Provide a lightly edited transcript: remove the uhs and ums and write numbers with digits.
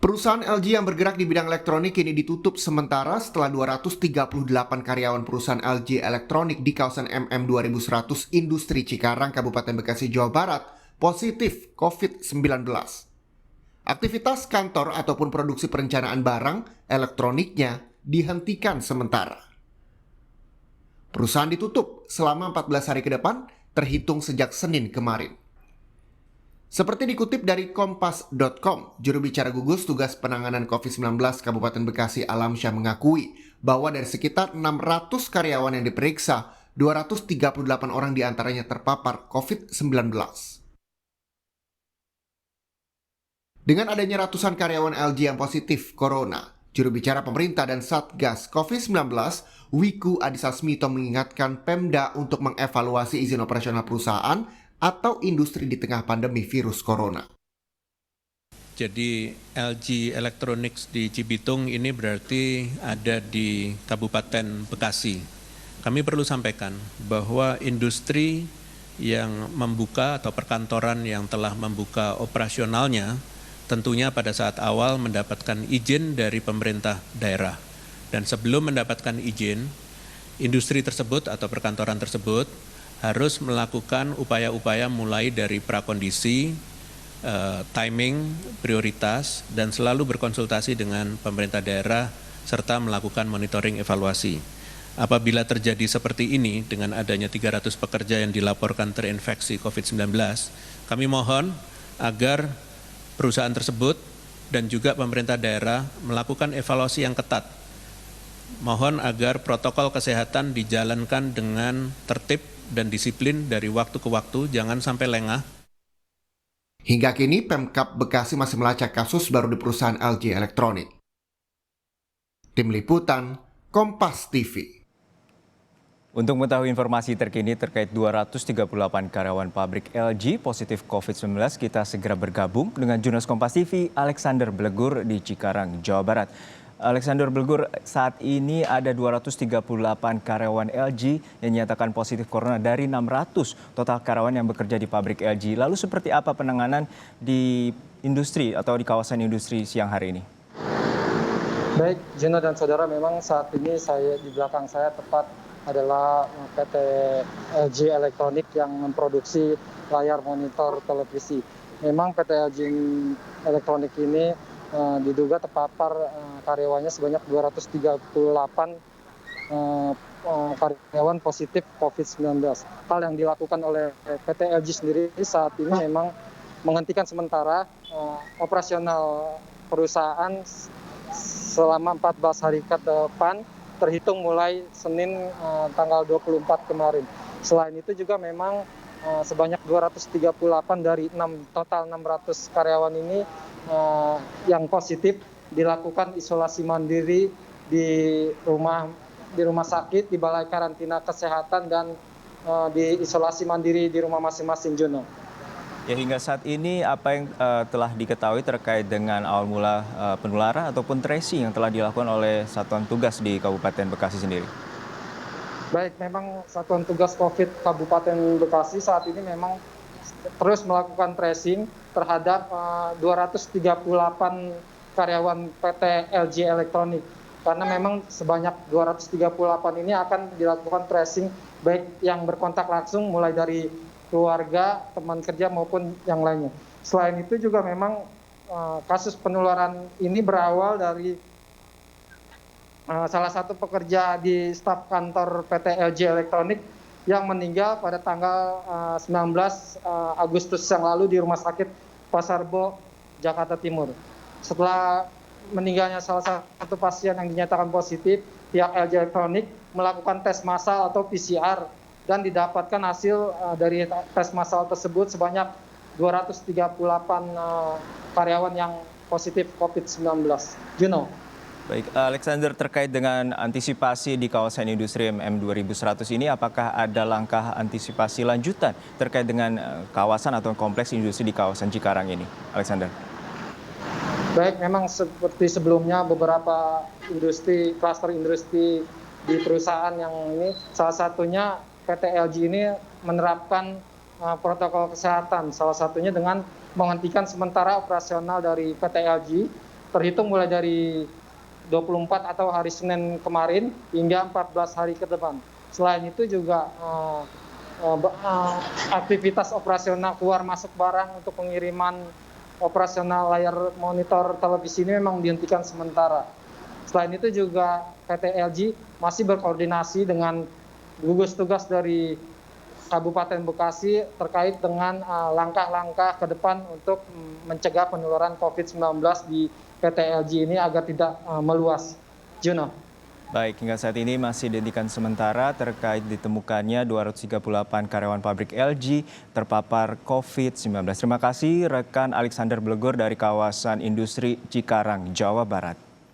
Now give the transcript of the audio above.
Perusahaan LG yang bergerak di bidang elektronik kini ditutup sementara setelah 238 karyawan perusahaan LG Elektronik di kawasan MM 2100 Industri Cikarang, Kabupaten Bekasi, Jawa Barat positif COVID-19. Aktivitas kantor ataupun produksi perencanaan barang elektroniknya dihentikan sementara. Perusahaan ditutup selama 14 hari ke depan terhitung sejak Senin kemarin. Seperti dikutip dari Kompas.com, juru bicara gugus tugas penanganan COVID-19 Kabupaten Bekasi Alamsyah mengakui bahwa dari sekitar 600 karyawan yang diperiksa, 238 orang diantaranya terpapar COVID-19. Dengan adanya ratusan karyawan LG yang positif corona, juru bicara pemerintah dan Satgas COVID-19, Wiku Adhisa Smito mengingatkan Pemda untuk mengevaluasi izin operasional perusahaan atau industri di tengah pandemi virus corona. Jadi LG Electronics di Cibitung ini berarti ada di Kabupaten Bekasi. Kami perlu sampaikan bahwa industri yang membuka atau perkantoran yang telah membuka operasionalnya tentunya pada saat awal mendapatkan izin dari pemerintah daerah. Dan sebelum mendapatkan izin, industri tersebut atau perkantoran tersebut harus melakukan upaya-upaya mulai dari prakondisi, timing, prioritas, dan selalu berkonsultasi dengan pemerintah daerah serta melakukan monitoring evaluasi. Apabila terjadi seperti ini dengan adanya 300 pekerja yang dilaporkan terinfeksi COVID-19, kami mohon agar perusahaan tersebut dan juga pemerintah daerah melakukan evaluasi yang ketat. Mohon agar protokol kesehatan dijalankan dengan tertib dan disiplin dari waktu ke waktu, jangan sampai lengah. Hingga kini Pemkab Bekasi masih melacak kasus baru di perusahaan LG Elektronik. Tim Liputan, Kompas TV. Untuk mengetahui informasi terkini terkait 238 karyawan pabrik LG positif COVID-19, kita segera bergabung dengan jurnalis Kompas TV, Alexander Blegur di Cikarang, Jawa Barat. Alexander Blegur, saat ini ada 238 karyawan LG yang dinyatakan positif corona dari 600 total karyawan yang bekerja di pabrik LG. Lalu seperti apa penanganan di industri atau di kawasan industri siang hari ini? Baik, Juno dan saudara, memang saat ini di belakang saya tepat adalah PT LG Elektronik yang memproduksi layar monitor televisi. Memang PT LG Elektronik ini diduga terpapar karyawannya sebanyak 238 karyawan positif COVID-19. Hal yang dilakukan oleh PT LG sendiri saat ini memang menghentikan sementara operasional perusahaan selama 14 hari ke depan, terhitung mulai Senin tanggal 24 kemarin. Selain itu juga memang sebanyak 238 dari total 600 karyawan ini yang positif dilakukan isolasi mandiri di rumah sakit, di balai karantina kesehatan, dan di isolasi mandiri di rumah masing-masing, Juno. Ya, hingga saat ini apa yang telah diketahui terkait dengan awal mula penularan ataupun tracing yang telah dilakukan oleh Satuan Tugas di Kabupaten Bekasi sendiri? Baik, memang Satuan Tugas COVID Kabupaten Bekasi saat ini memang terus melakukan tracing terhadap 238 karyawan PT LG Elektronik. Karena memang sebanyak 238 ini akan dilakukan tracing baik yang berkontak langsung mulai dari keluarga, teman kerja maupun yang lainnya. Selain itu juga memang kasus penularan ini berawal dari salah satu pekerja di staf kantor PT LG Elektronik yang meninggal pada tanggal 19 Agustus yang lalu di Rumah Sakit Pasar Bo, Jakarta Timur. Setelah meninggalnya salah satu pasien yang dinyatakan positif, pihak LG Elektronik melakukan tes massal atau PCR dan didapatkan hasil dari tes massal tersebut sebanyak 238 karyawan yang positif COVID-19. Juno. Baik, Alexander, terkait dengan antisipasi di kawasan industri MM 2100 ini, apakah ada langkah antisipasi lanjutan terkait dengan kawasan atau kompleks industri di kawasan Cikarang ini, Alexander? Baik, memang seperti sebelumnya beberapa klaster industri di perusahaan yang ini, salah satunya PT LG ini menerapkan protokol kesehatan, salah satunya dengan menghentikan sementara operasional dari PT LG terhitung mulai dari 24 atau hari Senin kemarin hingga 14 hari ke depan. Selain itu juga aktivitas operasional keluar masuk barang untuk pengiriman operasional layar monitor televisi ini memang dihentikan sementara. Selain itu juga PT LG masih berkoordinasi dengan gugus tugas dari Kabupaten Bekasi terkait dengan langkah-langkah ke depan untuk mencegah penularan COVID-19 di PT LG ini agar tidak meluas. Juno. Baik, hingga saat ini masih dihentikan sementara terkait ditemukannya 238 karyawan pabrik LG terpapar COVID-19. Terima kasih rekan Alexander Blegur dari kawasan industri Cikarang, Jawa Barat.